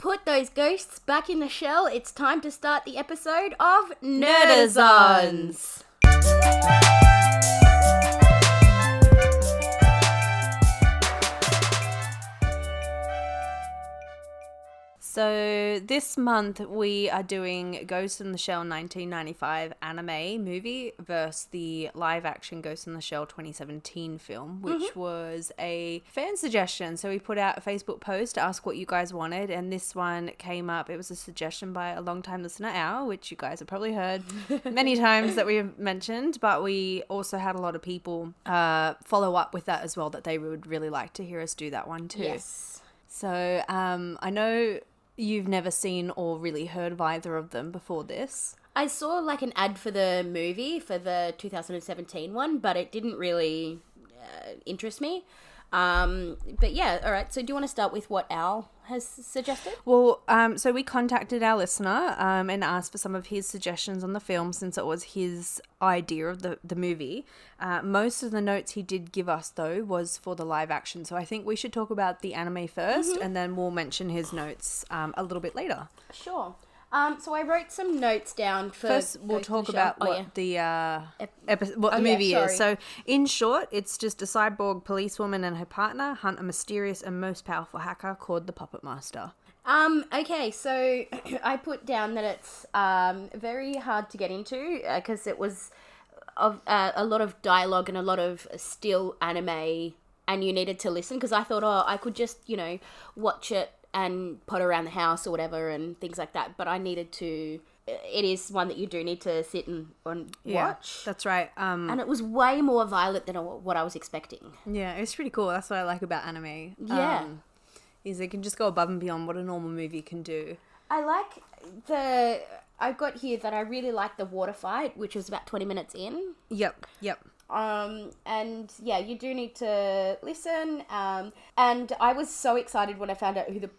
put those ghosts back in the shell. It's time to start the episode of Nerdazons. So this month we are doing Ghost in the Shell 1995 anime movie versus the live action Ghost in the Shell 2017 film, which was a fan suggestion. So we put out a Facebook post to ask what you guys wanted, and this one came up. It was a suggestion by a long-time listener, Al, which you guys have probably heard many times that we've mentioned, but we also had a lot of people follow up with that as well, that they would really like to hear us do that one too. Yes. So I know you've never seen or really heard of either of them before this. I saw like an ad for the movie for the 2017 one, but it didn't really interest me. But yeah, all right. So do you want to start with what Al has suggested? Well, so we contacted our listener and asked for some of his suggestions on the film, since it was his idea of the movie. Most of the notes he did give us, though, was for the live action. So I think we should talk about the anime first, and then we'll mention his notes a little bit later. Sure. So I wrote some notes down for... First, we'll talk about what the movie is. So, in short, it's just a cyborg policewoman and her partner hunt a mysterious and most powerful hacker called the Puppet Master. Okay, so I put down that it's very hard to get into because it was of a lot of dialogue and a lot of still anime, and you needed to listen, because I thought, I could just, watch it and put around the house or whatever and things like that, but I needed to... It is one that you do need to sit and watch. That's right. And it was way more violent than what I was expecting. Yeah, it's pretty cool. That's what I like about anime. Yeah. Is it can just go above and beyond what a normal movie can do. I like I've got here that I really like the water fight, which was about 20 minutes in. Yep. And yeah, you do need to listen. And I was so excited when I found out who the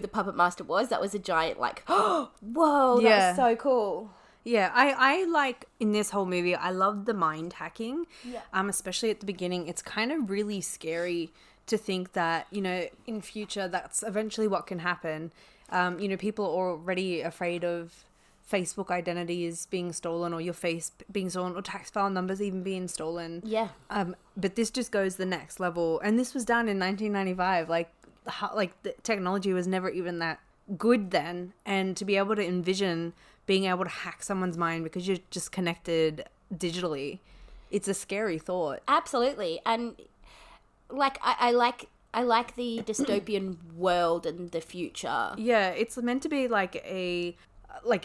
Puppet Master was. That was a giant, like, oh, whoa, that was so cool. Yeah, I like, in this whole movie, I love the mind hacking. Yeah. Especially at the beginning. It's kind of really scary to think that, in future, that's eventually what can happen. People are already afraid of Facebook identities being stolen, or your face being stolen, or tax file numbers even being stolen. Yeah. But this just goes the next level. And this was done in 1995. Like the technology was never even that good then. And to be able to envision being able to hack someone's mind because you're just connected digitally, it's a scary thought. Absolutely. And like, I like the dystopian world and the future. Yeah, it's meant to be like a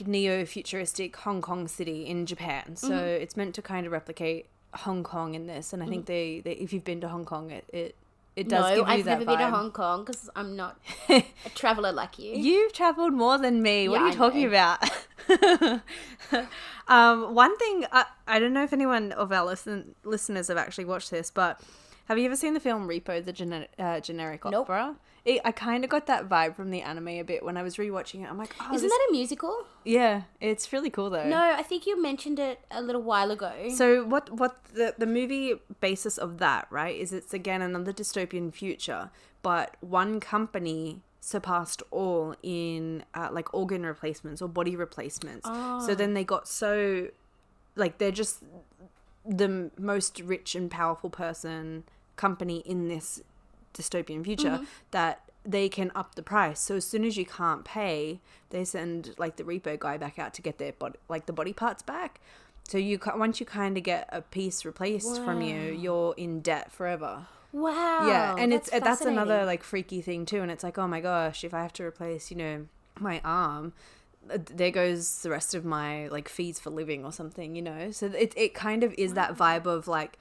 neo-futuristic Hong Kong city in Japan. So it's meant to kind of replicate Hong Kong in this. And I think they if you've been to Hong Kong, it does give you that vibe. No, I've never been to Hong Kong because I'm not a traveller like you. You've travelled more than me. What are you talking about? One thing, I don't know if anyone of our listeners have actually watched this, but have you ever seen the film Repo, the generic opera? Nope. I kind of got that vibe from the anime a bit when I was rewatching it. I'm like, isn't that a musical? Yeah, it's really cool though. No, I think you mentioned it a little while ago. So what the movie basis of that, right, is it's again another dystopian future, but one company surpassed all in like organ replacements or body replacements. Oh. So then they got so, like, they're just the most rich and powerful company in this dystopian future that they can up the price. So as soon as you can't pay, they send like the repo guy back out to get their the body parts back. So once you kind of get a piece replaced from you, you're in debt forever. Wow. Yeah, and that's another like freaky thing too. And it's like, oh my gosh, if I have to replace, my arm, there goes the rest of my like fees for living or something, So it kind of is that vibe of like,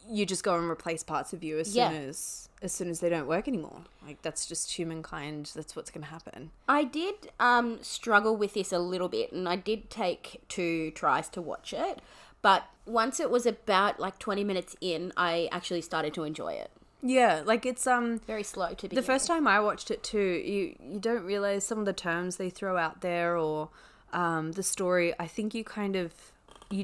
you just go and replace parts of you as soon as they don't work anymore. Like, that's just humankind. That's what's going to happen. I did struggle with this a little bit, and I did take 2 tries to watch it. But once it was about like 20 minutes in, I actually started to enjoy it. Yeah, like it's very slow to begin. The first time I watched it too, you don't realize some of the terms they throw out there, or the story. I think you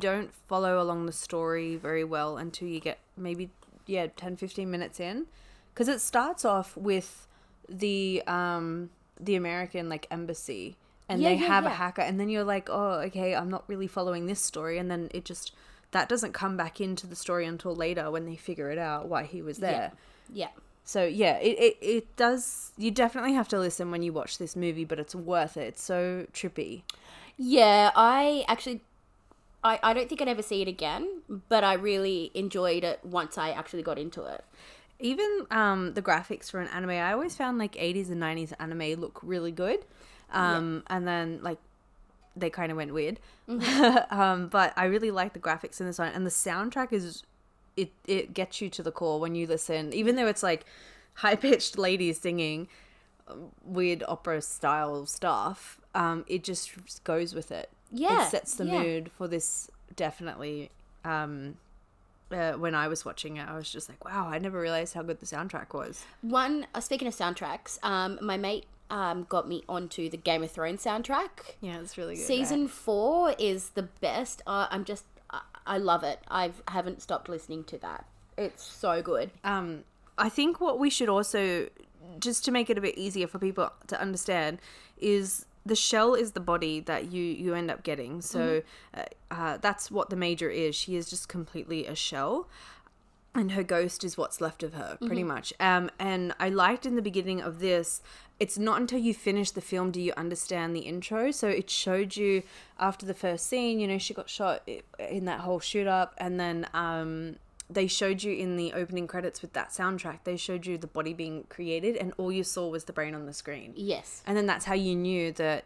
don't follow along the story very well until you get maybe 10-15 minutes in, because it starts off with the the American like embassy, and Yeah, they yeah, have a yeah. hacker, and then you're like, oh, okay, I'm not really following this story, and then that doesn't come back into the story until later when they figure it out why he was there. Yeah. So yeah, it does. You definitely have to listen when you watch this movie, but it's worth it. It's so trippy. Yeah, I don't think I'd ever see it again, but I really enjoyed it once I actually got into it. Even the graphics for an anime, I always found like 80s and 90s anime look really good. And then like they kind of went weird. But I really like the graphics in this one, and the soundtrack is it gets you to the core when you listen, even though it's like high-pitched ladies singing weird opera style stuff. It just goes with it. Yeah, it sets the mood for this. Definitely. When I was watching it, I was just like, wow, I never realized how good the soundtrack was. Speaking of soundtracks, my mate got me onto the Game of Thrones soundtrack. Yeah, it's really good. Season 4 is the best. I love it. I haven't stopped listening to that. It's so good. I think what we should also, just to make it a bit easier for people to understand, is the shell is the body that you end up getting. So that's what the Major is. She is just completely a shell, and her ghost is what's left of her, pretty much. And I liked in the beginning of this, it's not until you finish the film do you understand the intro. So it showed you after the first scene, you know, she got shot in that whole shoot up, and then they showed you in the opening credits with that soundtrack, they showed you the body being created, and all you saw was the brain on the screen. Yes. And then that's how you knew that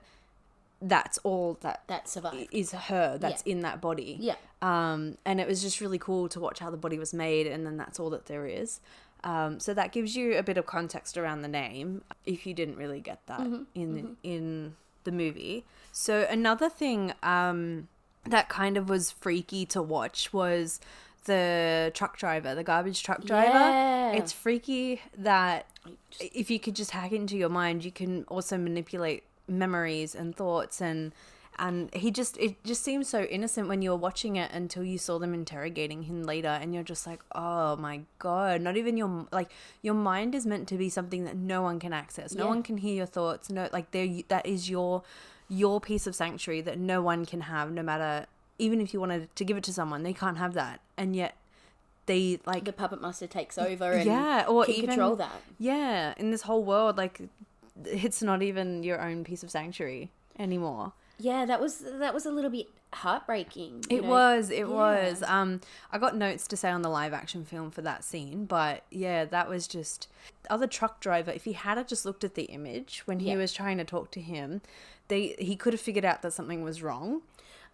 that's all that survived. Is her that's in that body. Yeah. And it was just really cool to watch how the body was made, and then that's all that there is. So that gives you a bit of context around the name if you didn't really get that in the movie. So another thing that kind of was freaky to watch was the truck driver, the garbage truck driver. Yeah. It's freaky that if you could just hack into your mind, you can also manipulate memories and thoughts, and it just seems so innocent when you were watching it until you saw them interrogating him later, and you're just like, oh my god, not even your mind is meant to be something that no one can access. No one can hear your thoughts. No, like that is your piece of sanctuary that no one can have, no matter, even if you wanted to give it to someone, they can't have that. And yet they like the puppet master takes over and or can even control that. Yeah, in this whole world, like it's not even your own piece of sanctuary anymore. Yeah, that was a little bit heartbreaking. It was. I got notes to say on the live action film for that scene, but yeah, that was just other truck driver. If he had just looked at the image when he was trying to talk to him, he could have figured out that something was wrong.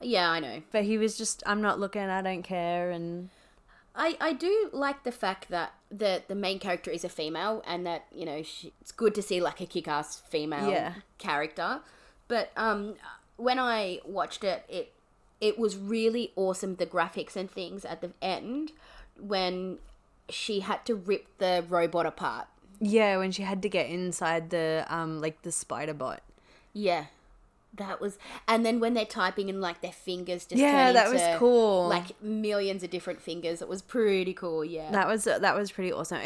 Yeah, I know. But he was just, I'm not looking, I don't care, and I do like the fact that the main character is a female, and that, you know, it's good to see like a kick-ass female character. But when I watched it was really awesome, the graphics and things at the end when she had to rip the robot apart. Yeah, when she had to get inside the like the spider bot. Yeah. That was, and then when they're typing and like their fingers just turn that into, was cool, like millions of different fingers. It was pretty cool. Yeah, that was pretty awesome.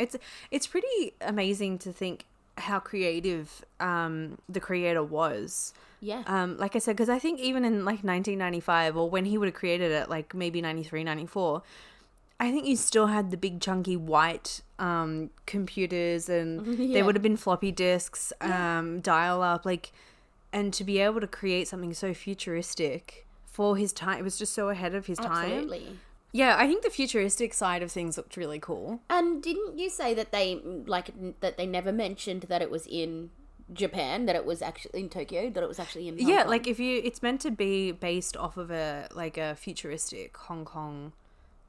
It's pretty amazing to think how creative the creator was. Yeah. Like I said, because I think even in like 1995 or when he would have created it, like maybe 93, 94, I think you still had the big chunky white computers, and they would have been floppy disks, dial up, like. And to be able to create something so futuristic for his time, it was just so ahead of his time. Absolutely. Yeah, I think the futuristic side of things looked really cool. And didn't you say that they never mentioned that it was in Japan, that it was actually in Tokyo, that it was actually in Hong Kong? Like it's meant to be based off of a futuristic Hong Kong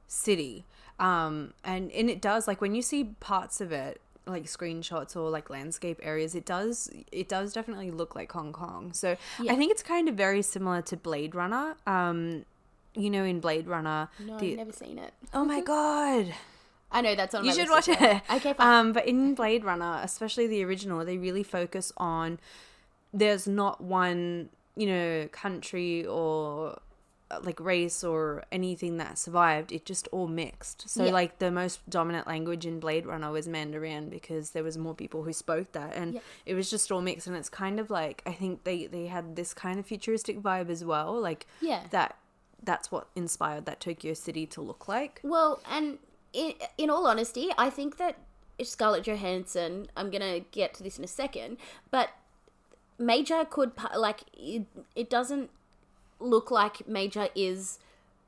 city. And it does, like when you see parts of it, like screenshots or like landscape areas, it does definitely look like Hong Kong. So I think it's kind of very similar to Blade Runner. You know, in Blade Runner, I've never seen it. Oh my god, I know that's on my list. You should watch it. Okay, fine. But in Blade Runner, especially the original, they really focus on there's not one, you know, country or like race or anything that survived. It just all mixed. So like the most dominant language in Blade Runner was Mandarin because there was more people who spoke that, and it was just all mixed. And it's kind of like, I think they had this kind of futuristic vibe as well, like that's what inspired that Tokyo City to look like. Well, and in all honesty, I think that Scarlett Johansson, I'm gonna get to this in a second, but Major could, like, it doesn't look like Major is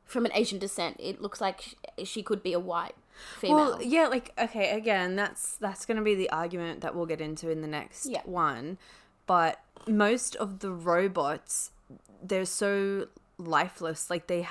from an Asian descent. It looks like she could be a white female. Well, yeah, like, okay, again, that's going to be the argument that we'll get into in the next one. But most of the robots, they're so lifeless. Like, they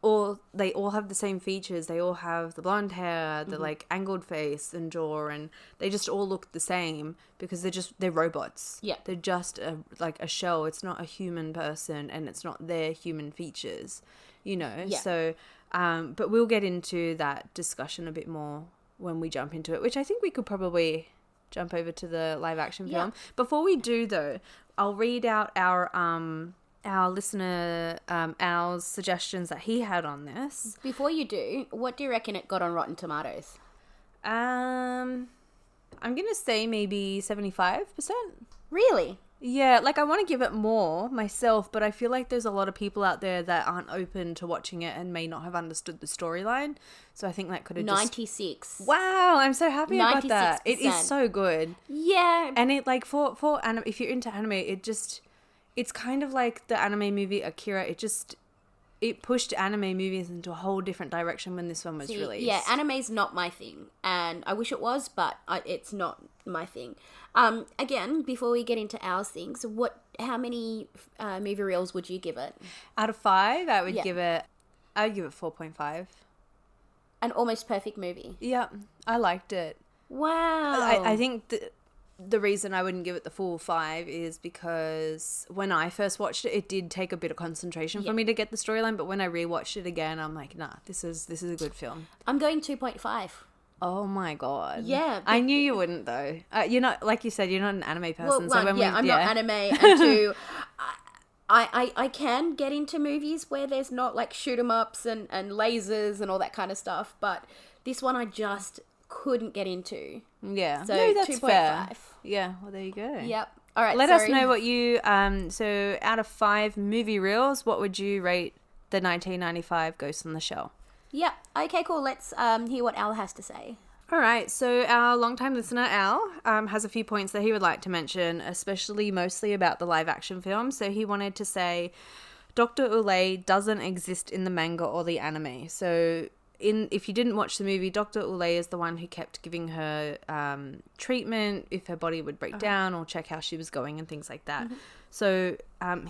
all have the same features. They all have the blonde hair, the like angled face and jaw, and they just all look the same because they're robots. Yeah. They're just like a shell. It's not a human person, and it's not their human features, you know? Yeah. So, but we'll get into that discussion a bit more when we jump into it, which I think we could probably jump over to the live action film. Before we do though, I'll read out our listener, Al's suggestions that he had on this. Before you do, what do you reckon it got on Rotten Tomatoes? I'm going to say maybe 75%. Really? Yeah, like I want to give it more myself, but I feel like there's a lot of people out there that aren't open to watching it and may not have understood the storyline. So I think that could have 96. Wow, I'm so happy about that. 96%. It is so good. Yeah. And it like for anime, if you're into anime, it's kind of like the anime movie Akira. It pushed anime movies into a whole different direction when this one was released. Yeah, anime's not my thing, and I wish it was, but it's not my thing. Again, before we get into our things, how many movie reels would you give it? Out of 5, I would give it 4.5. An almost perfect movie. Yeah, I liked it. Wow. I think the reason I wouldn't give it the full 5 is because when I first watched it, it did take a bit of concentration for me to get the storyline. But when I rewatched it again, I'm like, nah, this is a good film. I'm going 2.5. Oh my god. Yeah. I knew you wouldn't though. You're not, like you said, you're not an anime person. Well, one, so when I'm not anime, and 2, I can get into movies where there's not like shoot 'em ups and lasers and all that kind of stuff, but this one I just couldn't get into. Yeah. So no, that's 2.5. fair. Yeah, well there you go. Yep. All right. Let us know what you so out of 5 movie reels, what would you rate the 1995 Ghost in the Shell? Yep. Okay, cool. Let's hear what Al has to say. All right, so our longtime listener Al has a few points that he would like to mention, especially mostly about the live action film. So he wanted to say Dr. Ulay doesn't exist in the manga or the anime. So if you didn't watch the movie, Dr. Ulay is the one who kept giving her treatment if her body would break down or check how she was going and things like that. Mm-hmm. So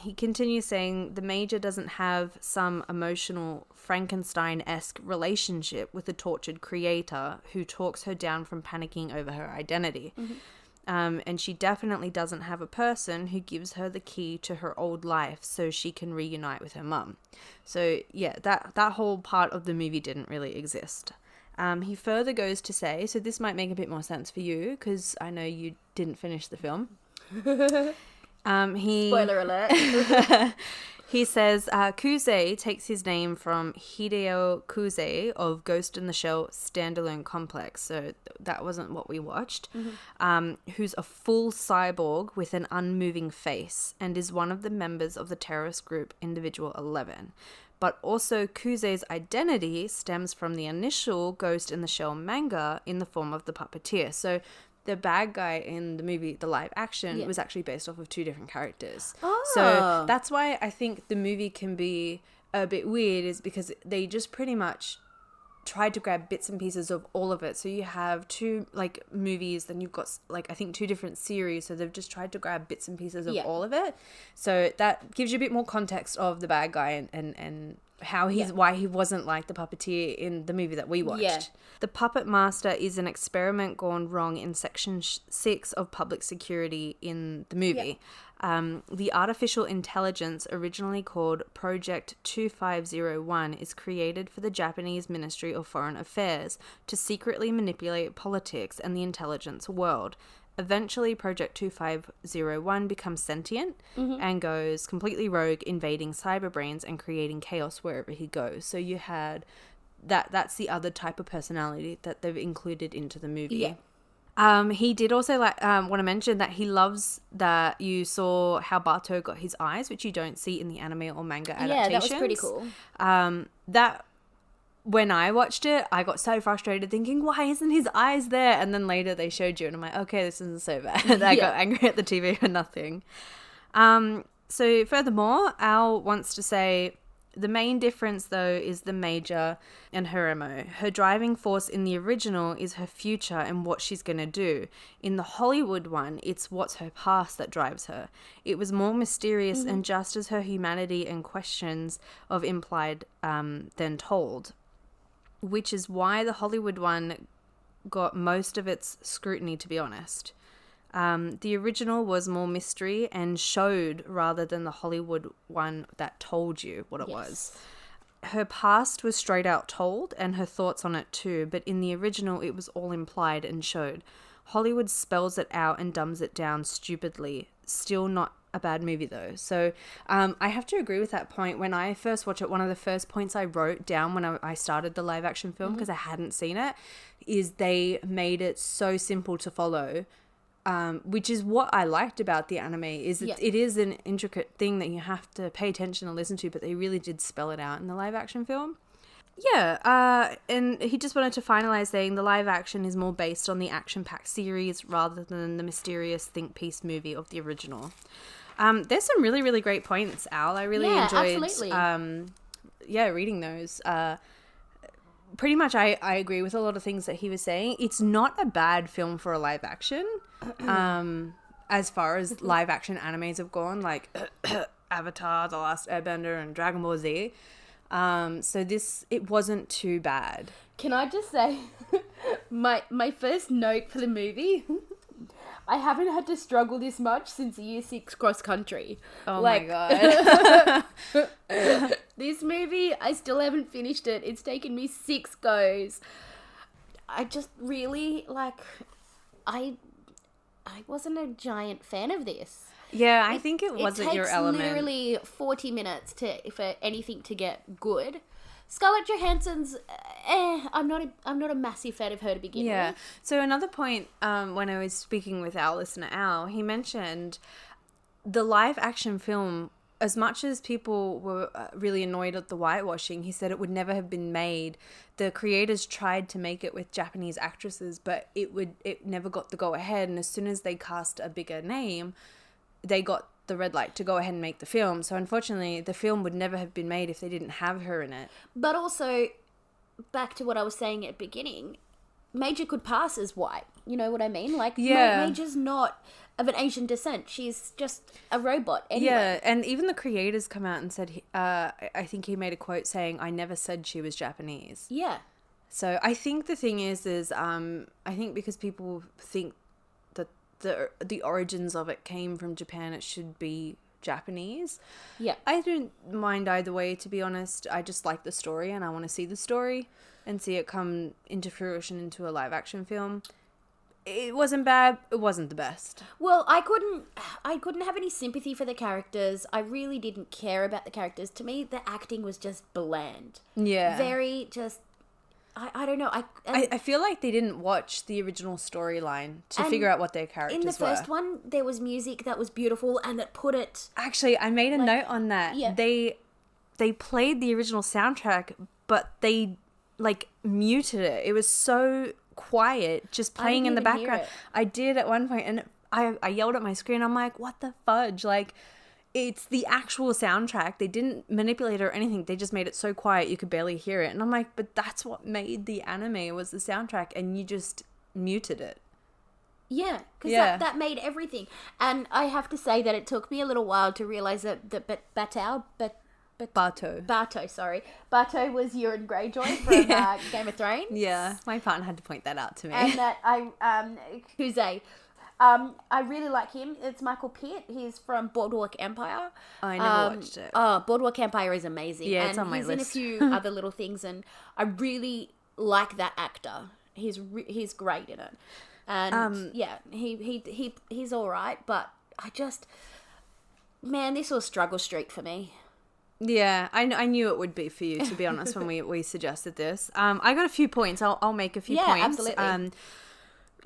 he continues saying the Major doesn't have some emotional Frankenstein-esque relationship with the tortured creator who talks her down from panicking over her identity. Mm-hmm. And she definitely doesn't have a person who gives her the key to her old life so she can reunite with her mum. So yeah, that whole part of the movie didn't really exist. He further goes to say, so this might make a bit more sense for you because I know you didn't finish the film. Spoiler alert. He says, Kuze takes his name from Hideo Kuze of Ghost in the Shell Standalone Complex. So that wasn't what we watched. Mm-hmm. Who's a full cyborg with an unmoving face and is one of the members of the terrorist group Individual 11. But also Kuze's identity stems from the initial Ghost in the Shell manga in the form of the puppeteer. So the bad guy in the movie, the live action, was actually based off of 2 different characters. Oh. So that's why I think the movie can be a bit weird, is because they just pretty much tried to grab bits and pieces of all of it. So you have 2 like movies, then you've got like I think 2 different series. So they've just tried to grab bits and pieces of all of it. So that gives you a bit more context of the bad guy and how why he wasn't like the puppeteer in the movie that we watched. Yeah. The Puppet Master is an experiment gone wrong in Section 6 of Public Security in the movie. Yeah. The artificial intelligence, originally called Project 2501, is created for the Japanese Ministry of Foreign Affairs to secretly manipulate politics and the intelligence world. Eventually, Project 2501 becomes sentient and goes completely rogue, invading cyberbrains and creating chaos wherever he goes. So you had that's the other type of personality that they've included into the movie. Yeah. He did also want to mention that he loves that you saw how Bato got his eyes, which you don't see in the anime or manga adaptations. Yeah, that was pretty cool. That when I watched it, I got so frustrated thinking, why isn't his eyes there? And then later they showed you and I'm like, okay, this isn't so bad. I got angry at the TV for nothing. So furthermore, Al wants to say the main difference though is the Major and her MO. Her driving force in the original is her future and what she's going to do. In the Hollywood one, it's what's her past that drives her. It was more mysterious and just as her humanity and questions of implied than told. Which is why the Hollywood one got most of its scrutiny, to be honest. The original was more mystery and showed rather than the Hollywood one that told you what it was. Her past was straight out told and her thoughts on it too, but in the original it was all implied and showed. Hollywood spells it out and dumbs it down stupidly. Still not a bad movie though. So I have to agree with that point. When I first watched it, one of the first points I wrote down when I started the live action film, because I hadn't seen it, is they made it so simple to follow, which is what I liked about the anime, is it is an intricate thing that you have to pay attention and listen to, but they really did spell it out in the live action film. Yeah, and he just wanted to finalize saying the live action is more based on the action-packed series rather than the mysterious think piece movie of the original. There's some really, really great points, Al. I really enjoyed reading those. Pretty much I agree with a lot of things that he was saying. It's not a bad film for a live action. As far as live action animes have gone, like Avatar, The Last Airbender and Dragon Ball Z. So it wasn't too bad. Can I just say, my first note for the movie, I haven't had to struggle this much since year 6 cross country. Oh my God. This movie, I still haven't finished it. It's taken me 6 goes. I just really, I wasn't a giant fan of this. Yeah, I think it wasn't your element. It takes literally 40 minutes for anything to get good. Scarlett Johansson's, I'm not a massive fan of her to begin with. So another point, when I was speaking with our listener Al, he mentioned the live action film. As much as people were really annoyed at the whitewashing, he said it would never have been made. The creators tried to make it with Japanese actresses, but it never got the go ahead. And as soon as they cast a bigger name, they got the red light to go ahead and make the film. So unfortunately, the film would never have been made if they didn't have her in it. But also, back to what I was saying at the beginning, Major could pass as white. You know what I mean? Like, Major's not of an Asian descent. She's just a robot anyway. Yeah, and even the creators come out and said, I think he made a quote saying, I never said she was Japanese. Yeah. So I think the thing is I think because people think that the origins of it came from Japan, it should be Japanese. Yeah. I don't mind either way, to be honest. I just like the story and I want to see the story and see it come into fruition into a live action film. It wasn't bad. It wasn't the best. Well, I couldn't have any sympathy for the characters. I really didn't care about the characters. To me, the acting was just bland. Yeah. Very just, I don't know. I feel like they didn't watch the original storyline to figure out what their characters were. In the first one, there was music that was beautiful and that put it... Actually, I made a note on that. Yeah. They played the original soundtrack, but they, muted it. It was so quiet, just playing in the background. I did at one point, and I yelled at my screen. I'm like, what the fudge? It's the actual soundtrack. They didn't manipulate it or anything. They just made it so quiet you could barely hear it. And I'm like, but that's what made the anime, was the soundtrack, and you just muted it. Yeah, because that made everything. And I have to say that it took me a little while to realize that Bato was Euron Greyjoy from Game of Thrones. Yeah, my partner had to point that out to me. And that Kuzay. I really like him. It's Michael Pitt. He's from Boardwalk Empire. I never watched it. Oh, Boardwalk Empire is amazing. Yeah, it's on my list. And he's in a few other little things, and I really like that actor. He's great in it. And he's all right, but man, this was struggle street for me. Yeah, I knew it would be for you, to be honest, when we suggested this. I got a few points. I'll make a few points. Absolutely.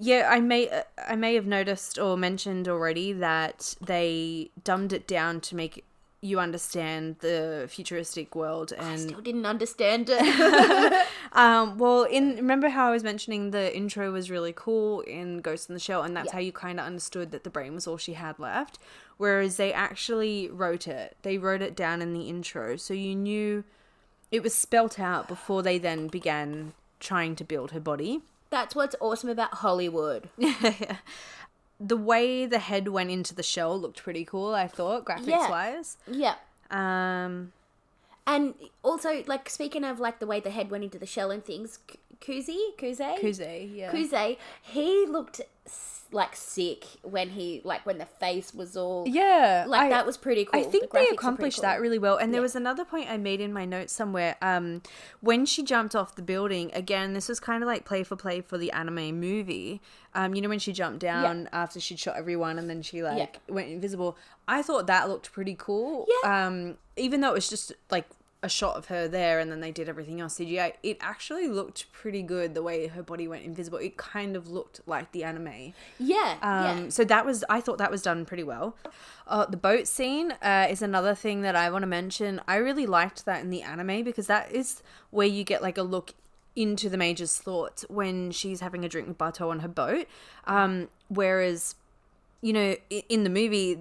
Yeah, I may have noticed or mentioned already that they dumbed it down to make you understand the futuristic world, and I still didn't understand it. Remember how I was mentioning the intro was really cool in Ghost in the Shell, and that's how you kind of understood that the brain was all she had left, whereas they actually wrote it down in the intro, so you knew it was spelt out before they then began trying to build her body. That's what's awesome about Hollywood. The way the head went into the shell looked pretty cool, I thought, graphics-wise. Yeah. And also, like, speaking of, like, the way the head went into the shell and things, Kuze, he looked, like, sick when when the face was all... Yeah. that was pretty cool. I think they accomplished that really well. And there was another point I made in my notes somewhere. When she jumped off the building, again, this was kind of like play for the anime movie. When she jumped down after she'd shot everyone and then she, went invisible. I thought that looked pretty cool. Yeah. Even though it was just, like, a shot of her there and then they did everything else CGI, it actually looked pretty good the way her body went invisible. It kind of looked like the anime. So I thought that was done pretty well. The boat scene is another thing that I want to mention. I really liked that in the anime because that is where you get like a look into the Major's thoughts when she's having a drink with Bartol on her boat. Whereas, in the movie,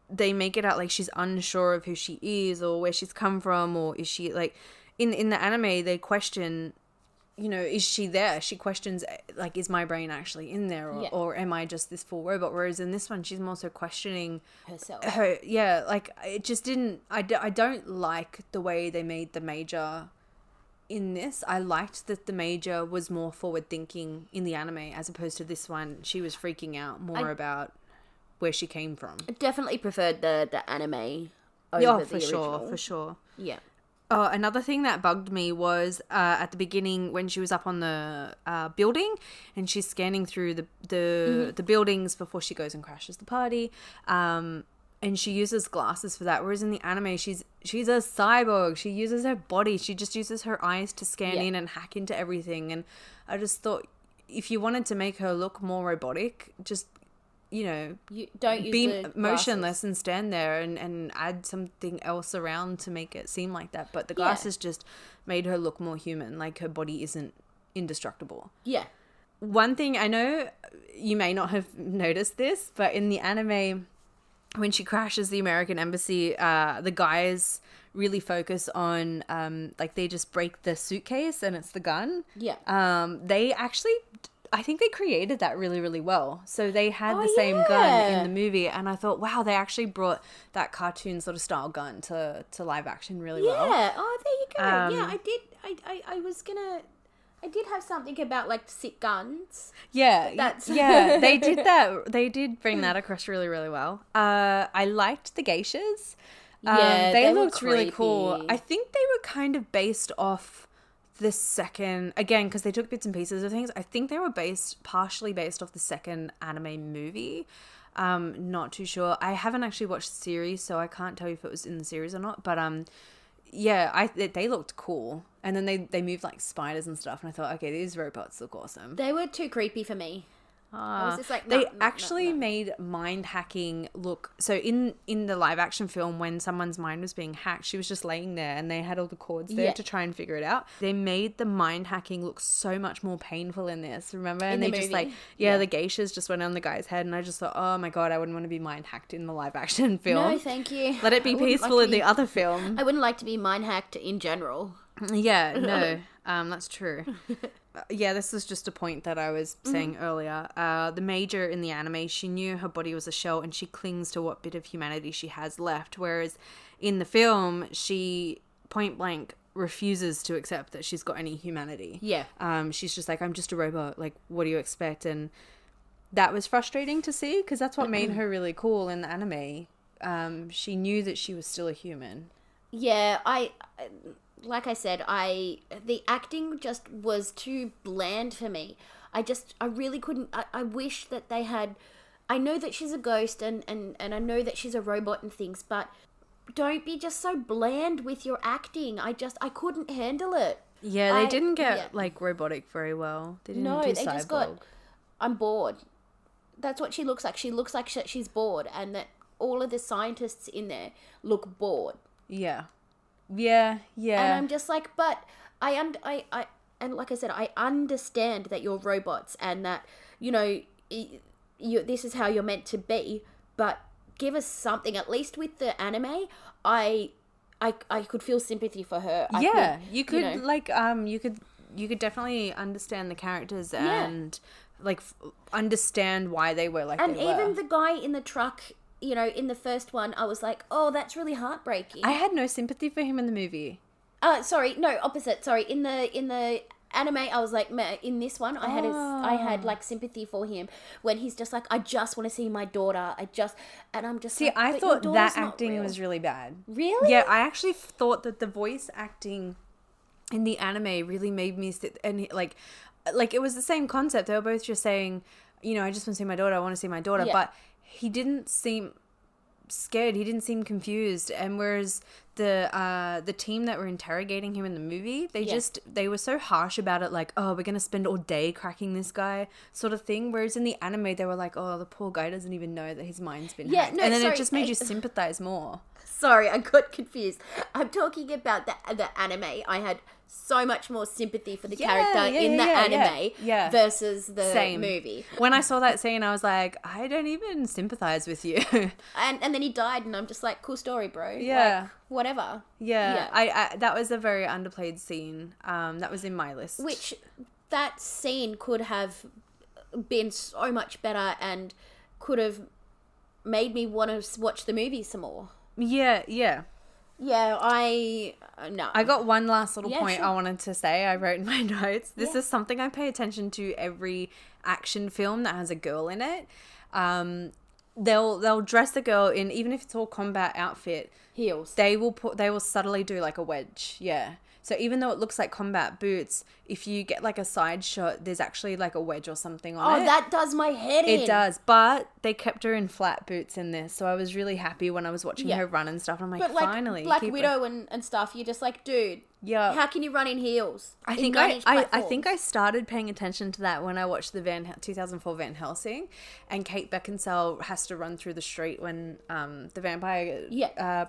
they make it out like she's unsure of who she is or where she's come from, or is she like in the anime they question, is she there? She questions like, is my brain actually in there, or am I just this full robot? Whereas in this one she's more so questioning herself. Like it just didn't. I don't like the way they made the Major in this. I liked that the Major was more forward thinking in the anime as opposed to this one. She was freaking out more about where she came from. I definitely preferred the anime over the original. For sure. Yeah. Another thing that bugged me was at the beginning when she was up on the building and she's scanning through the buildings before she goes and crashes the party. And she uses glasses for that. Whereas in the anime, she's a cyborg. She uses her body. She just uses her eyes to scan in and hack into everything. And I just thought if you wanted to make her look more robotic, just... you don't be motionless and stand there and add something else around to make it seem like that. But the glasses just made her look more human, like her body isn't indestructible. Yeah. One thing, I know you may not have noticed this, but in the anime, when she crashes the American embassy, the guys really focus on, they just break the suitcase and it's the gun. Yeah. They actually... I think they created that really, really well. So they had the same gun in the movie, and I thought, wow, they actually brought that cartoon sort of style gun to live action really well. Yeah. Oh, there you go. Yeah, I did. I did have something about like sick guns. Yeah, they did that. They did bring that across really, really well. I liked the geishas. They looked really cool. I think they were kind of based off the second, again, because they took bits and pieces of things. I think they were partially based off the second anime movie. Not too sure. I haven't actually watched the series, so I can't tell you if it was in the series or not. But they looked cool. And then they moved like spiders and stuff, and I thought, okay, these robots look awesome. They were too creepy for me. I was just like, they actually made mind hacking look. So in the live action film, when someone's mind was being hacked, she was just laying there, and they had all the cords there to try and figure it out. They made the mind hacking look so much more painful in this. Remember? And they just the geishas just went on the guy's head, and I just thought, oh my god, I wouldn't want to be mind hacked in the live action film. No, thank you. Let it be peaceful in the other film. I wouldn't like to be mind hacked in general. Yeah, no, that's true. This was just a point that I was saying earlier. The Major in the anime, she knew her body was a shell and she clings to what bit of humanity she has left. Whereas in the film, she point blank refuses to accept that she's got any humanity. Yeah. She's just like, I'm just a robot. Like, what do you expect? And that was frustrating to see because that's what made her really cool in the anime. She knew that she was still a human. Yeah, like I said, the acting just was too bland for me. I really couldn't. I wish that they had. I know that she's a ghost and I know that she's a robot and things, but don't be just so bland with your acting. I couldn't handle it. Yeah, they didn't get like robotic very well. They didn't do they just got. I'm bored. That's what she looks like. She looks like she's bored, and that all of the scientists in there look bored. Yeah. And I'm just like, but and like I said, I understand that you're robots and that this is how you're meant to be, but give us something. At least with the anime, I could feel sympathy for her. You could definitely understand the characters and like understand why they were like and they were. Even the guy in the truck, in the first one, I was like, oh, that's really heartbreaking. I had no sympathy for him in the movie. Sorry, no, opposite. Sorry, in the anime, I was like, in this one, I had like sympathy for him when he's just like, I just want to see my daughter. And I'm just like, I thought that acting was really bad. Really? Yeah, I actually thought that the voice acting in the anime really made me sit and like it was the same concept. They were both just saying, I just want to see my daughter. I want to see my daughter. Yeah. But he didn't seem scared. He didn't seem confused. And whereas the team that were interrogating him in the movie, they were so harsh about it, like, oh, we're gonna spend all day cracking this guy, sort of thing. Whereas in the anime, they were like, oh, the poor guy doesn't even know that his mind's been hacked. And then it just made you sympathize more. Sorry, I got confused. I'm talking about the anime. I had so much more sympathy for the character in the anime versus the movie. When I saw that scene, I was like, I don't even sympathize with you. And then he died, and I'm just like, cool story, bro. Yeah. Like, whatever. Yeah. I that was a very underplayed scene. That was in my list. Which, that scene could have been so much better and could have made me want to watch the movie some more. Yeah. Yeah, I got one last little point sure. I wanted to say. I wrote in my notes. This is something I pay attention to every action film that has a girl in it. They'll dress the girl in, even if it's all combat outfit, heels. They will subtly do like a wedge. Yeah. So even though it looks like combat boots, if you get like a side shot, there's actually like a wedge or something on it. Oh, that does my head in. It does, but they kept her in flat boots in this, so I was really happy when I was watching her run and stuff. I'm like, but finally, Black Widow and stuff. You're just like, dude. Yeah. How can you run in heels? I think I started paying attention to that when I watched the 2004 Van Helsing, and Kate Beckinsale has to run through the street when the vampire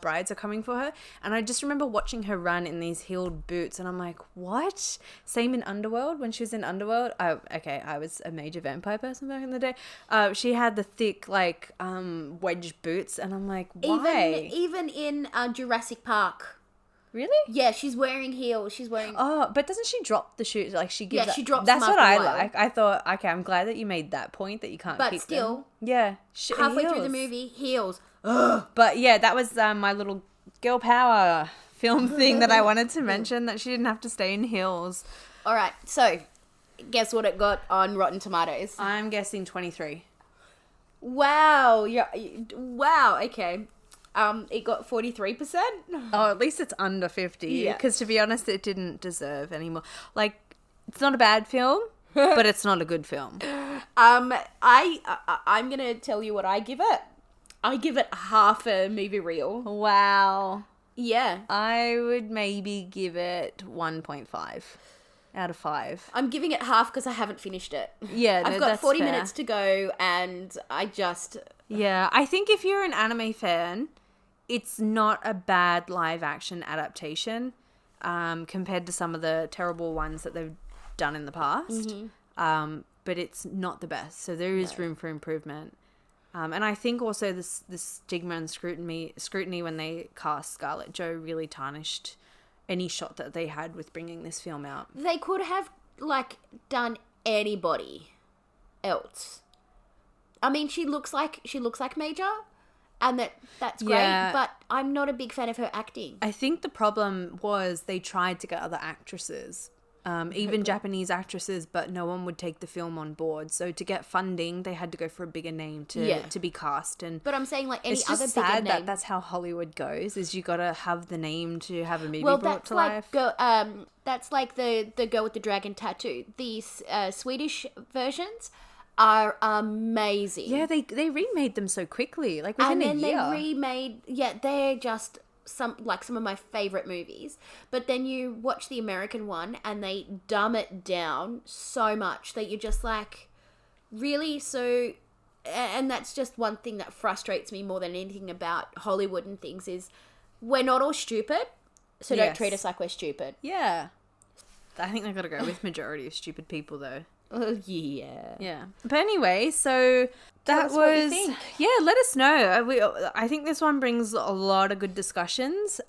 brides are coming for her, and I just remember watching her run in these heeled boots, and I'm like, what? Same in Underworld. When she was in Underworld, I was a major vampire person back in the day. She had the thick like wedge boots, and I'm like, why? Even in Jurassic Park. Really? Yeah, she's wearing heels. She's wearing... Oh, but doesn't she drop the shoes? Like, she gives... Yeah, she drops That's them what I after a while. like. I thought, okay, I'm glad that you made that point, that you can't keep them. But still... Yeah. Halfway through the movie, heels. Ugh. But yeah, that was my little girl power film thing that I wanted to mention, that she didn't have to stay in heels. All right, so guess what it got on Rotten Tomatoes? I'm guessing 23. Wow. Yeah. Wow. Okay. It got 43%. Oh, at least it's under 50. Yeah. Because to be honest, it didn't deserve any more. Like, it's not a bad film, but it's not a good film. I'm gonna tell you what I give it. I give it half a movie reel. Wow. Yeah. I would maybe give it 1.5 out of 5. I'm giving it half because I haven't finished it. Yeah, I've got 40 minutes to go, and I just... Yeah, I think if you're an anime fan, it's not a bad live action adaptation compared to some of the terrible ones that they've done in the past. Mm-hmm. But it's not the best, so there is room for improvement. And I think also this stigma and scrutiny when they cast Scarlett Jo really tarnished any shot that they had with bringing this film out. They could have like done anybody else. I mean, she looks like Major, and that's great, but I'm not a big fan of her acting. I think the problem was they tried to get other actresses. even Japanese actresses, but no one would take the film on board. So to get funding, they had to go for a bigger name to be cast. And but I'm saying like any it's other just bigger sad name. that that's how Hollywood goes. Is you gotta have the name to have a movie Well, brought that's to like life. that's like the girl with the dragon tattoo. These Swedish versions are amazing. Yeah, they remade them so quickly, like within a year. And then they remade. Yeah, they're just some of my favorite movies. But then you watch the American one, and they dumb it down so much that you're just like, really? So, and that's just one thing that frustrates me more than anything about Hollywood and things is we're not all stupid. So don't treat us like we're stupid. Yeah. I think they've got to go with majority of stupid people, though. Oh, yeah. Yeah. But anyway, so that Tell us what you was... think. Yeah, let us know. I think this one brings a lot of good discussions.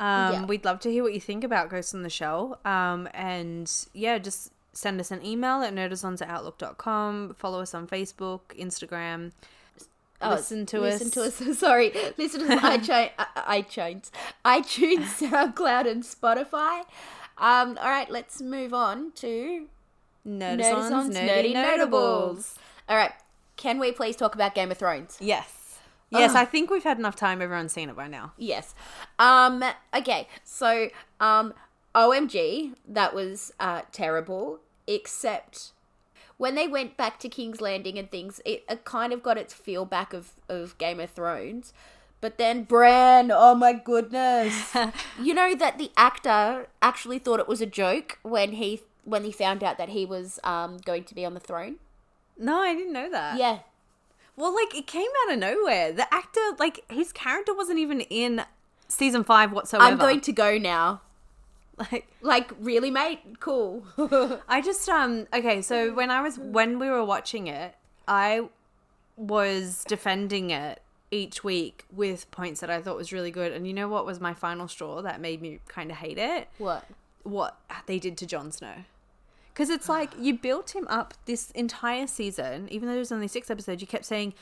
We'd love to hear what you think about Ghost in the Shell. And yeah, just send us an email at nerdazons@outlook.com. Follow us on Facebook, Instagram. Listen to us. Sorry. Listen to us on iTunes, SoundCloud, and Spotify. All right, let's move on to Nerdazons Nerdy Notables. All right, can we please talk about Game of Thrones? Yes. Yes, I think we've had enough time. Everyone's seen it by now. Yes. Okay, so OMG, that was terrible, except when they went back to King's Landing and things, it kind of got its feel back of Game of Thrones. But then Bran, oh my goodness. You know that the actor actually thought it was a joke when he found out that he was going to be on the throne? No, I didn't know that. Yeah. Well, like, it came out of nowhere. The actor, like, his character wasn't even in season 5 whatsoever. I'm going to go now. Like really, mate? Cool. I just, okay, so when we were watching it, I was defending it each week with points that I thought was really good. And you know what was my final straw that made me kind of hate it? What they did to Jon Snow. Because it's like, you built him up this entire season, even though there was only 6 episodes, you kept saying,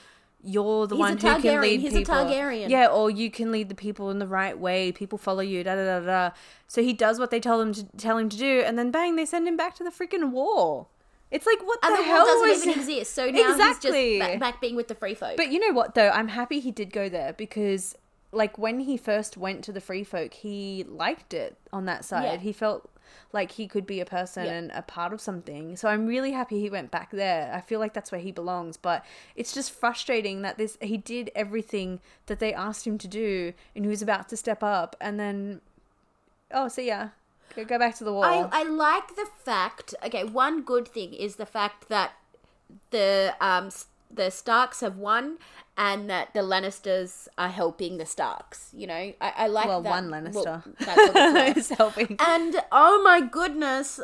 you're the one who can lead people. He's a Targaryen. Yeah, or you can lead the people in the right way. People follow you, da-da-da-da. So he does what they tell him to do, and then bang, they send him back to the freaking war. It's like, what the hell? And the war doesn't even exist, so now Exactly. he's just back being with the free folk. But you know what, though? I'm happy he did go there, because, like, when he first went to the free folk, he liked it on that side. Yeah. He felt like he could be a person and a part of something. So I'm really happy he went back there. I feel like that's where he belongs. But it's just frustrating that he did everything that they asked him to do, and he was about to step up, and then, see ya. Go back to the wall. I like the fact, okay, one good thing is the fact that the Starks have won, and that the Lannisters are helping the Starks. You know, I like that. Well, one Lannister. Well, that's what it's is helping. And oh my goodness,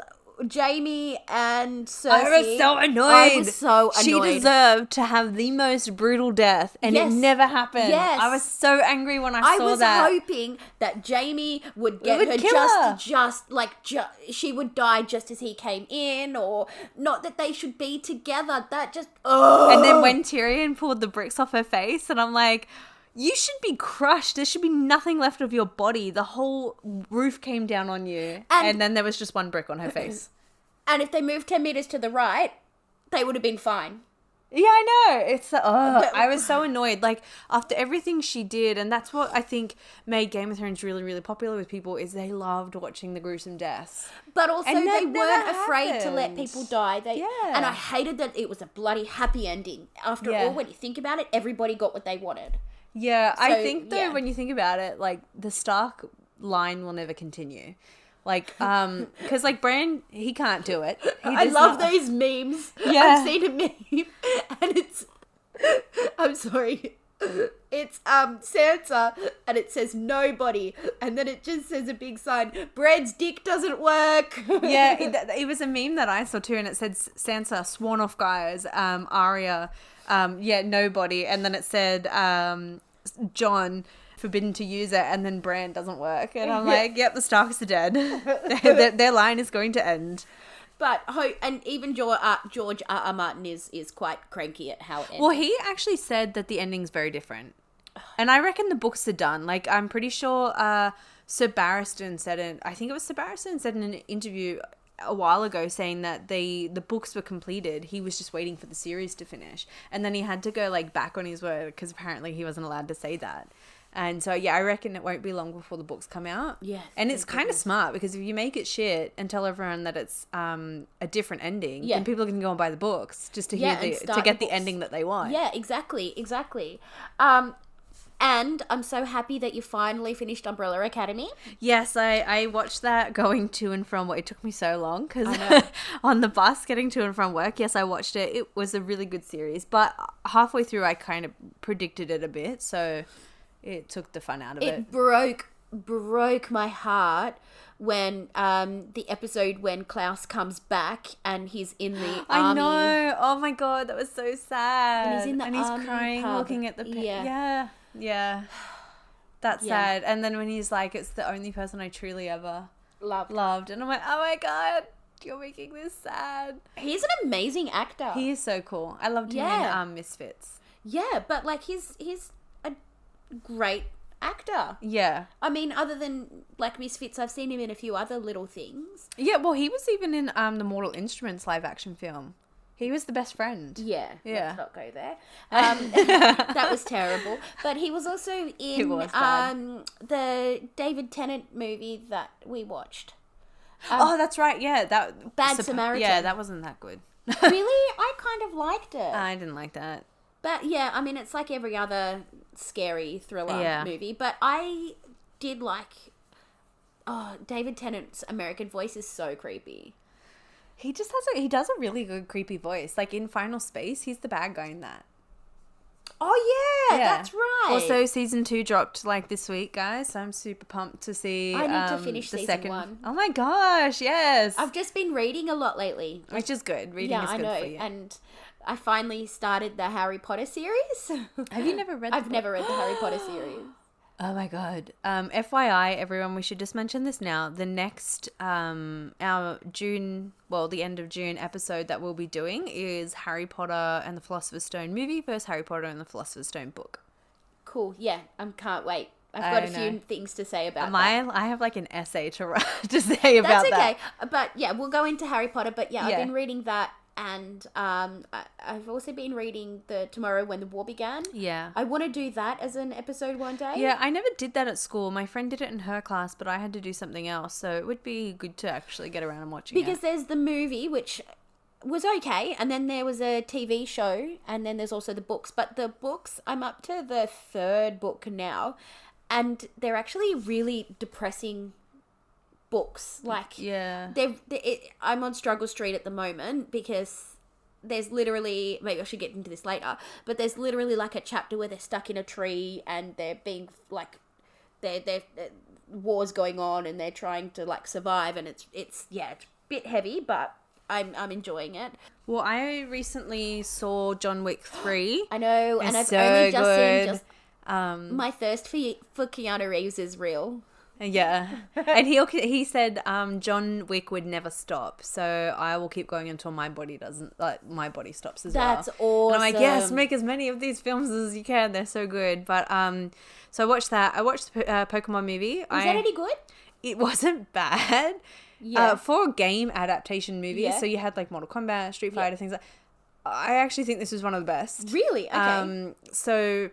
Jamie and Cersei. I was so annoyed. I was so annoyed. She deserved to have the most brutal death, and it never happened. Yes. I was so angry when I saw that. I was hoping that Jamie would get her she would die just as he came in, or not that they should be together. That just And then when Tyrion pulled the bricks off her face, and I'm like, you should be crushed. There should be nothing left of your body. The whole roof came down on you. And then there was just one brick on her face. And if they moved 10 meters to the right, they would have been fine. Yeah, I know. It's I was so annoyed. Like, after everything she did, and that's what I think made Game of Thrones really, really popular with people, is they loved watching the gruesome deaths. But also And they that weren't never afraid to let happened. people die. And I hated that it was a bloody happy ending. After all, when you think about it, everybody got what they wanted. Yeah, So, I think though, when you think about it, like, the Stark line will never continue. Like, because like Bran, he can't do it. I love those memes. Yeah. I've seen a meme, and it's, I'm sorry, it's Sansa, and it says nobody, and then it just says a big sign, Bran's dick doesn't work. Yeah, it was a meme that I saw too, and it said Sansa sworn off guys, Arya, nobody, and then it said Jon forbidden to use it, and then Bran doesn't work, and I'm like, yep, the Starks are dead. their line is going to end. But and even George R. Martin is quite cranky at how it ends. Well, he actually said that the ending's very different, and I reckon the books are done. Like, I'm pretty sure Sir Barristan said it. I think it was Sir Barristan said in an interview a while ago saying that the books were completed. He was just waiting for the series to finish, and then he had to go like back on his word because apparently he wasn't allowed to say that. And so I reckon it won't be long before the books come out. Yes, and it's kind of smart because if you make it shit and tell everyone that it's a different ending, then people can go and buy the books just to to get the ending that they want. Yeah, exactly. And I'm so happy that you finally finished Umbrella Academy. Yes, I watched that going to and from work. It took me so long because on the bus getting to and from work, yes, I watched it. It was a really good series. But halfway through, I kind of predicted it a bit. So it took the fun out of it. It broke my heart when the episode when Klaus comes back and he's in the army. I know. Oh my God, that was so sad. And he's in the and army he's crying, pub. looking at the Yeah. That's sad. And then when he's like, it's the only person I truly ever loved. And I'm like, oh my God, you're making this sad. He's an amazing actor. He is so cool. I loved him in Misfits. Yeah, but like he's a great actor. Yeah. I mean, other than like Misfits, I've seen him in a few other little things. Yeah, well, he was even in the Mortal Instruments live action film. He was the best friend. Yeah. Let's not go there. That was terrible. But he was also in the David Tennant movie that we watched. That's right. Yeah, that Bad Samaritan. Yeah, that wasn't that good. Really? I kind of liked it. I didn't like that. But yeah, I mean, it's like every other scary thriller movie. But I did like... Oh, David Tennant's American voice is so creepy. He just he does a really good creepy voice. Like in Final Space, he's the bad guy in that. Oh yeah, that's right. Also, season 2 dropped like this week, guys. So I'm super pumped to see. I need to finish the season second 1. Oh my gosh, yes. I've just been reading a lot lately, which is good. Reading is good for you. And I finally started the Harry Potter series. Have you never read? I've never read the Harry Potter series. Oh my God. FYI, everyone, we should just mention this now. The next, our June, well, the end of June episode that we'll be doing is Harry Potter and the Philosopher's Stone movie versus Harry Potter and the Philosopher's Stone book. Cool. Yeah, I can't wait. I've got a few things to say about that. I have like an essay to write to say about that. That's okay. But yeah, we'll go into Harry Potter. But yeah, I've been reading that. And I've also been reading the Tomorrow When the War Began. Yeah. I want to do that as an episode one day. Yeah, I never did that at school. My friend did it in her class, but I had to do something else. So it would be good to actually get around and watching it. Because there's the movie, which was okay. And then there was a TV show. And then there's also the books. But the books, I'm up to the 3rd book now. And they're actually really depressing books. Like, I'm on Struggle Street at the moment because there's literally, maybe I should get into this later, but there's literally like a chapter where they're stuck in a tree and they're being like, they're war's going on and they're trying to like survive, and it's a bit heavy, but I'm enjoying it. Well, I recently saw John Wick 3. I know, and I've only just seen my thirst for Keanu Reeves is real. Yeah. And he said John Wick would never stop. So I will keep going until my body stops as well. That's awesome. And I'm like, yes, make as many of these films as you can. They're so good. But so I watched that. I watched the Pokemon movie. Was that any good? It wasn't bad. Yeah. For a game adaptation movie. So you had like Mortal Kombat, Street Fighter, things like that. I actually think this was one of the best. Really? Okay. So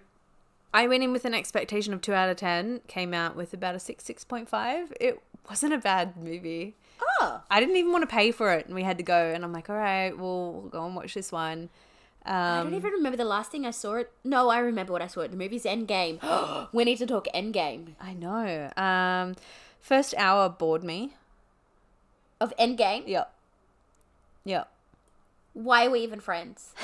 I went in with an expectation of 2 out of 10, came out with about a 6.5. It wasn't a bad movie. Oh. I didn't even want to pay for it, and we had to go, and I'm like, all right, we'll go and watch this one. I don't even remember the last thing I saw it. No, I remember what I saw it. The movie's Endgame. We need to talk Endgame. I know. First hour bored me. Of Endgame? Yep. Why are we even friends?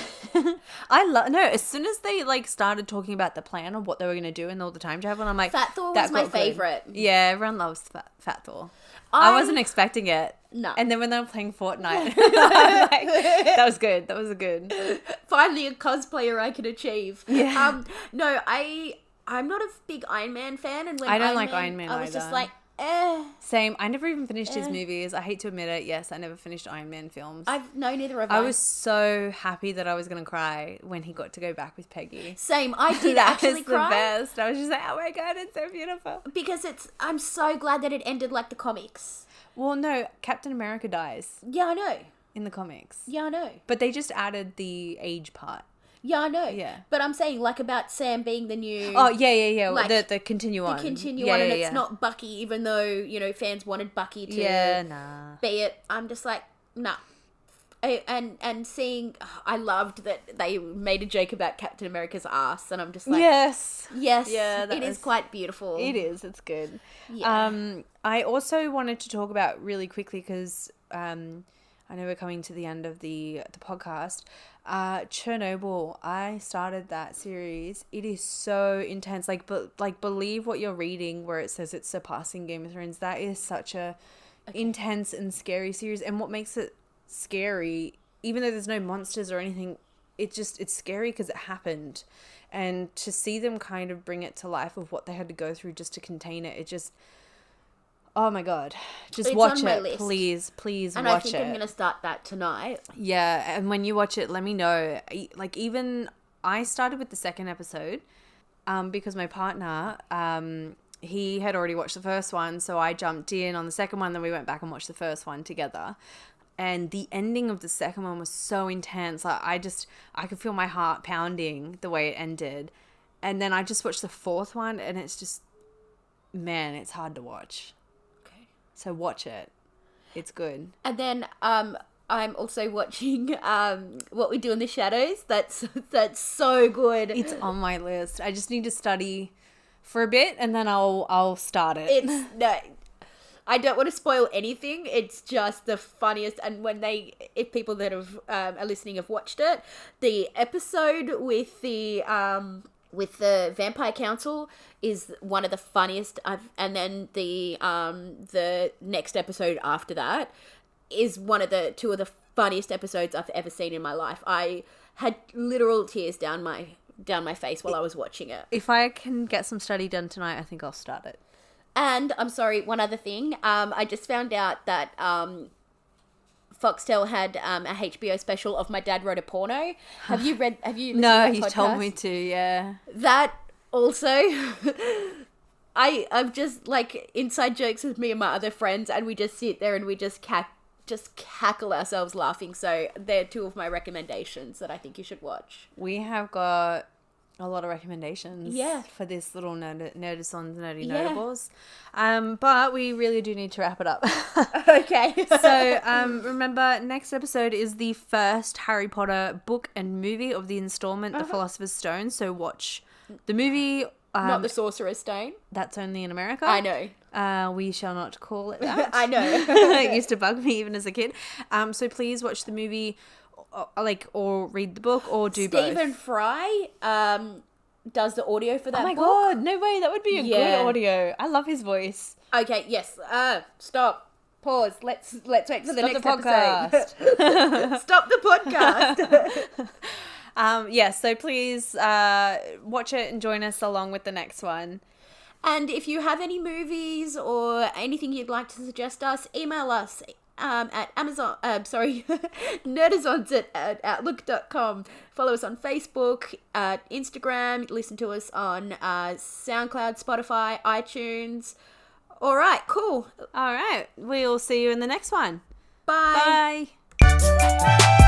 As soon as they like started talking about the plan of what they were going to do and all the time travel, I'm like, Fat Thor was my favorite. Yeah, everyone loves Fat Thor. I wasn't expecting it. No. And then when they were playing Fortnite, like, that was good. That was good. Finally a cosplayer I can achieve. Yeah. No, I'm not a big Iron Man fan, and when I don't like Iron Man I was either. just like, Same. I never even finished his movies. I hate to admit it. Yes, I never finished Iron Man films. No, neither have I was so happy that I was going to cry when he got to go back with Peggy. Same. I did That actually was cry. the best. I was just like, oh my God, it's so beautiful. Because I'm so glad that it ended like the comics. Well, no, Captain America dies Yeah, I know. in the comics. Yeah, I know. But they just added the age part. Yeah, I know. Yeah. But I'm saying, like, about Sam being the new... Oh, yeah. Like, the continue on. The continue yeah, on, and yeah, it's yeah. not Bucky, even though, you know, fans wanted Bucky to be it. I'm just like, nah. And seeing... I loved that they made a joke about Captain America's ass, and I'm just like... Yes. Yes, Yeah, it is quite beautiful. It is. It's good. Yeah. I also wanted to talk about really quickly because I know we're coming to the end of the podcast. Chernobyl. I started that series. It is so intense. Believe what you're reading where it says it's surpassing Game of Thrones. That is such a intense and scary series. And what makes it scary, even though there's no monsters or anything, it's scary because it happened. And to see them kind of bring it to life of what they had to go through just to contain it, it just... Oh my God. Just watch it. Please watch it. And I think I'm going to start that tonight. Yeah. And when you watch it, let me know. Like, even I started with the second episode because my partner, he had already watched the first one. So I jumped in on the second one. Then we went back and watched the first one together. And the ending of the second one was so intense. Like, I could feel my heart pounding the way it ended. And then I just watched the fourth one and it's just, man, it's hard to watch. So watch it. It's good. And then I'm also watching What We Do in the Shadows. That's so good. It's on my list. I just need to study for a bit and then I'll start it. I don't want to spoil anything. It's just the funniest. And if people that are listening have watched it, the episode with the Vampire Council is one of the funniest. And then the next episode after that is two of the funniest episodes I've ever seen in my life. I had literal tears down my face while I was watching it. If I can get some study done tonight, I think I'll start it. And I'm sorry, one other thing. I just found out that Foxtel had a HBO special of My Dad Wrote a Porno. Have you listened to that you podcast? told me to, yeah. That also, I've just, like, inside jokes with me and my other friends, and we just sit there and we just cackle ourselves laughing. So they're two of my recommendations that I think you should watch. We have got a lot of recommendations for this little Nerdazons Nerdy Notables. But we really do need to wrap it up. Okay. So remember, next episode is the first Harry Potter book and movie of the installment, The Philosopher's Stone. So watch the movie. Not the Sorcerer's Stone. That's only in America. I know. We shall not call it that. I know. It used to bug me even as a kid. So please watch the movie, or read the book, or do both. Stephen Fry does the audio for that book. Oh my God, no way, that would be a good audio. I love his voice. Okay, yes. Stop. Pause. Let's wait for the next podcast. episode. Stop the podcast. So please watch it and join us along with the next one. And if you have any movies or anything you'd like to suggest us, email us at Amazon, nerdazons@outlook.com. Follow us on Facebook, Instagram, listen to us on SoundCloud, Spotify, iTunes. All right, cool. All right, we'll see you in the next one. Bye. Bye.